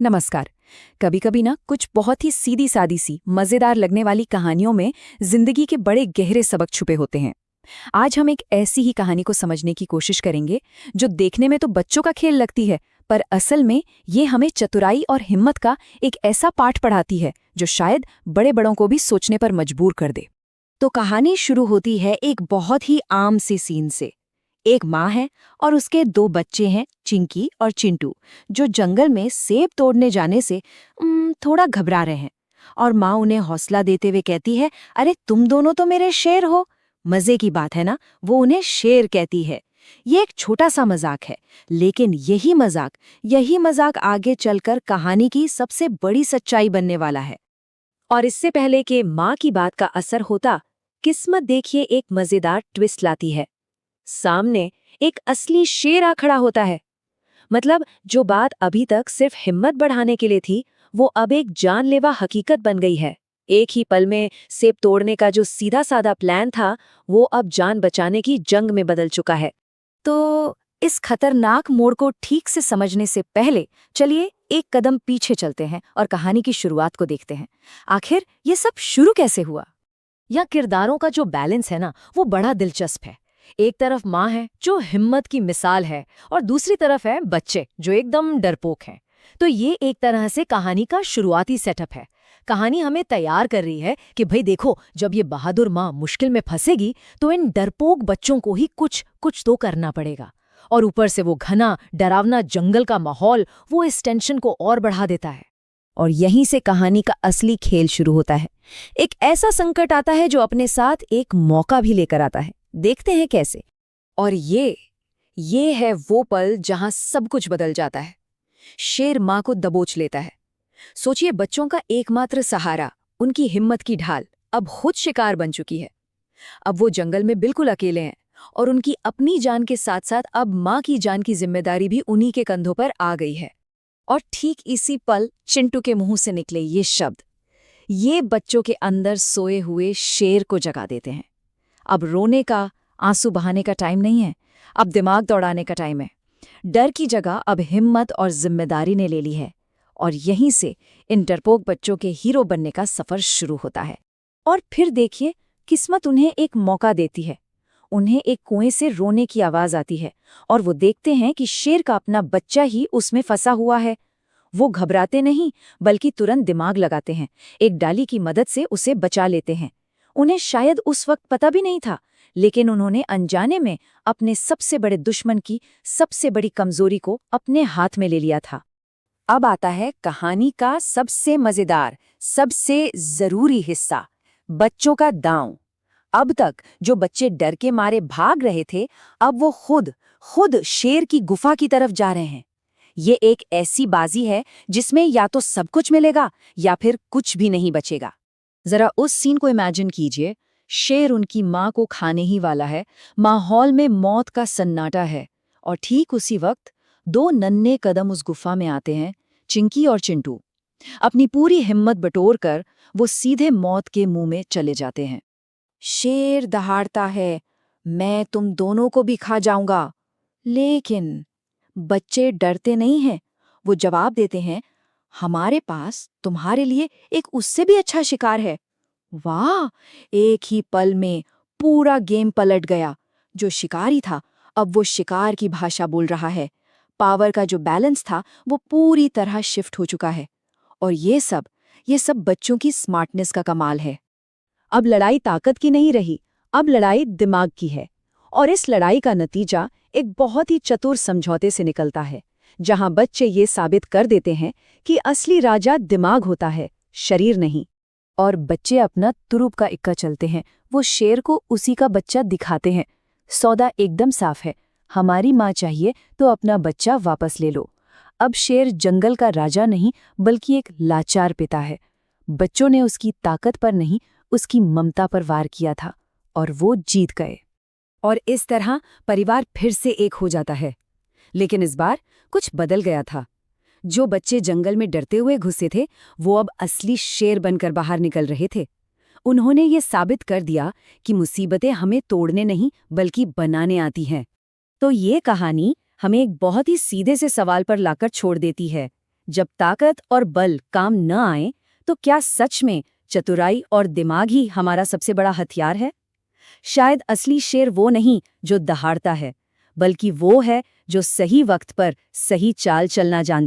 नमस्कार। कभी कभी ना कुछ बहुत ही सीधी सादी सी मजेदार लगने वाली कहानियों में जिंदगी के बड़े गहरे सबक छुपे होते हैं। आज हम एक ऐसी ही कहानी को समझने की कोशिश करेंगे जो देखने में तो बच्चों का खेल लगती है, पर असल में ये हमें चतुराई और हिम्मत का एक ऐसा पाठ पढ़ाती है जो शायद बड़े बड़ों को भी सोचने पर मजबूर कर दे। तो कहानी शुरू होती है एक बहुत ही आम से सीन से। एक माँ है और उसके दो बच्चे हैं, चिंकी और चिंटू, जो जंगल में सेब तोड़ने जाने से थोड़ा घबरा रहे हैं। और माँ उन्हें हौसला देते हुए कहती है, अरे तुम दोनों तो मेरे शेर हो। मजे की बात है ना, वो उन्हें शेर कहती है। ये एक छोटा सा मजाक है, लेकिन यही मजाक आगे चलकर कहानी की सबसे बड़ी सच्चाई बनने वाला है। और इससे पहले कि माँ की बात का असर होता, किस्मत देखिए एक मजेदार ट्विस्ट लाती है। सामने एक असली शेर आ खड़ा होता है। मतलब जो बात अभी तक सिर्फ हिम्मत बढ़ाने के लिए थी, वो अब एक जानलेवा हकीकत बन गई है। एक ही पल में सेब तोड़ने का जो सीधा साधा प्लान था, वो अब जान बचाने की जंग में बदल चुका है। तो इस खतरनाक मोड़ को ठीक से समझने से पहले चलिए एक कदम पीछे चलते हैं और कहानी की शुरुआत को देखते हैं। आखिर ये सब शुरू कैसे हुआ? यहाँ किरदारों का जो बैलेंस है ना, वो बड़ा दिलचस्प है। एक तरफ माँ है जो हिम्मत की मिसाल है, और दूसरी तरफ है बच्चे जो एकदम डरपोक हैं। तो ये एक तरह से कहानी का शुरुआती सेटअप है। कहानी हमें तैयार कर रही है कि भाई देखो, जब ये बहादुर माँ मुश्किल में फंसेगी तो इन डरपोक बच्चों को ही कुछ कुछ तो करना पड़ेगा। और ऊपर से वो घना डरावना जंगल का माहौल, वो इस टेंशन को और बढ़ा देता है। और यहीं से कहानी का असली खेल शुरू होता है। एक ऐसा संकट आता है जो अपने साथ एक मौका भी लेकर आता है। देखते हैं कैसे। और ये है वो पल जहां सब कुछ बदल जाता है। शेर मां को दबोच लेता है। सोचिए, बच्चों का एकमात्र सहारा, उनकी हिम्मत की ढाल, अब खुद शिकार बन चुकी है। अब वो जंगल में बिल्कुल अकेले हैं, और उनकी अपनी जान के साथ साथ अब मां की जान की जिम्मेदारी भी उन्हीं के कंधों पर आ गई है। और ठीक इसी पल चिंटू के मुंह से निकले ये शब्द, ये बच्चों के अंदर सोए हुए शेर को जगा देते हैं। अब रोने का, आंसू बहाने का टाइम नहीं है, अब दिमाग दौड़ाने का टाइम है। डर की जगह अब हिम्मत और जिम्मेदारी ने ले ली है। और यहीं से इन डरपोक बच्चों के हीरो बनने का सफर शुरू होता है। और फिर देखिए, किस्मत उन्हें एक मौका देती है। उन्हें एक कुएं से रोने की आवाज आती है, और वो देखते हैं कि शेर का अपना बच्चा ही उसमें फंसा हुआ है। वो घबराते नहीं, बल्कि तुरंत दिमाग लगाते हैं, एक डाली की मदद से उसे बचा लेते हैं। उन्हें शायद उस वक्त पता भी नहीं था, लेकिन उन्होंने अनजाने में अपने सबसे बड़े दुश्मन की सबसे बड़ी कमजोरी को अपने हाथ में ले लिया था। अब आता है कहानी का सबसे मजेदार, सबसे जरूरी हिस्सा, बच्चों का दांव। अब तक जो बच्चे डर के मारे भाग रहे थे, अब वो खुद शेर की गुफा की तरफ जा रहे हैं। ये एक ऐसी बाजी है जिसमें या तो सब कुछ मिलेगा या फिर कुछ भी नहीं बचेगा। जरा उस सीन को इमेजिन कीजिए। शेर उनकी माँ को खाने ही वाला है, माहौल में मौत का सन्नाटा है, और ठीक उसी वक्त दो नन्हे कदम उस गुफा में आते हैं, चिंकी और चिंटू। अपनी पूरी हिम्मत बटोर कर वो सीधे मौत के मुंह में चले जाते हैं। शेर दहाड़ता है, मैं तुम दोनों को भी खा जाऊंगा। लेकिन बच्चे डरते नहीं हैं। वो जवाब देते हैं, हमारे पास तुम्हारे लिए एक उससे भी अच्छा शिकार है। वाह! एक ही पल में पूरा गेम पलट गया। जो शिकारी था, अब वो शिकार की भाषा बोल रहा है। पावर का जो बैलेंस था, वो पूरी तरह शिफ्ट हो चुका है। और ये सब बच्चों की स्मार्टनेस का कमाल है। अब लड़ाई ताकत की नहीं रही, अब लड़ाई दिमाग की है। और इस लड़ाई का नतीजा एक बहुत ही चतुर समझौते से निकलता है, जहां बच्चे ये साबित कर देते हैं कि असली राजा दिमाग होता है, शरीर नहीं। और बच्चे अपना तुरुप का इक्का चलते हैं। वो शेर को उसी का बच्चा दिखाते हैं। सौदा एकदम साफ है, हमारी माँ चाहिए तो अपना बच्चा वापस ले लो। अब शेर जंगल का राजा नहीं, बल्कि एक लाचार पिता है। बच्चों ने उसकी ताकत पर नहीं, उसकी ममता पर वार किया था, और वो जीत गए। और इस तरह परिवार फिर से एक हो जाता है। लेकिन इस बार कुछ बदल गया था। जो बच्चे जंगल में डरते हुए घुसे थे, वो अब असली शेर बनकर बाहर निकल रहे थे। उन्होंने ये साबित कर दिया कि मुसीबतें हमें तोड़ने नहीं, बल्कि बनाने आती हैं। तो ये कहानी हमें एक बहुत ही सीधे से सवाल पर लाकर छोड़ देती है। जब ताकत और बल काम न आए तो क्या सच में चतुराई और दिमाग ही हमारा सबसे बड़ा हथियार है? शायद असली शेर वो नहीं जो दहाड़ता है, बल्कि वो है जो सही वक्त पर सही चाल चलना जानता है।